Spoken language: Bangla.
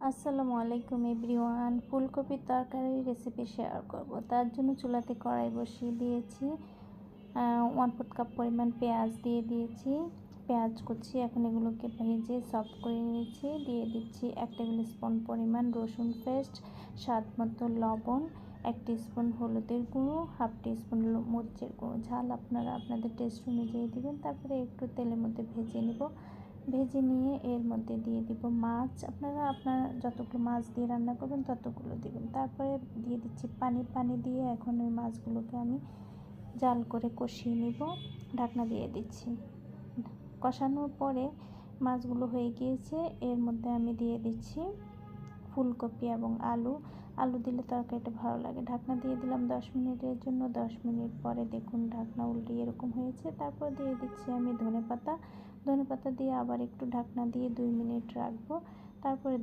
আসসালামু আলাইকুম এভরিওয়ান। ফুলকপির তরকারি রেসিপি শেয়ার করব। তার জন্য চুলাতে কড়াই বসিয়ে দিয়েছি। 1/4 কাপ পরিমাণ পেঁয়াজ দিয়ে দিয়েছি। পেঁয়াজ কুচি এখন এগুলোকে ভেজে সফট করে নিয়েছি। দিয়ে দিচ্ছি 1 টেবিল স্পুন পরিমাণ রসুন পেস্ট, স্বাদ মতো লবণ, 1 টিস্পুন হলুদের গুঁড়ো, 1/2 টিস্পুন মরিচের গুঁড়ো। ঝাল আপনারা আপনাদের টেস্ট অনুযায়ী দিবেন। তারপরে একটু তেলের মধ্যে ভেজে নিব। ভেজে নিয়ে এর মধ্যে দিয়ে দিব মাছ। আপনারা যতগুলো মাছ দিয়ে রান্না করবেন ততগুলো দিবেন। তারপরে দিয়ে দিচ্ছি পানি দিয়ে এখন ওই মাছগুলোকে আমি জাল করে কষিয়ে নিব। ঢাকনা দিয়ে দিচ্ছি। কষানোর পরে মাছগুলো হয়ে গিয়েছে। এর মধ্যে আমি দিয়ে দিচ্ছি ফুলকপি এবং আলু দিলে তরকারিটা ভালো লাগে। ঢাকনা দিয়ে দিলাম 10 মিনিটের জন্য। 10 মিনিট পরে দেখুন ঢাকনা উল্টিয়ে এরকম হয়েছে। তারপর দিয়ে দিচ্ছি আমি ধনেপাতা দিয়ে আবার একটু ঢাকনা দিয়ে 2 মিনিট রাখবো। তারপরে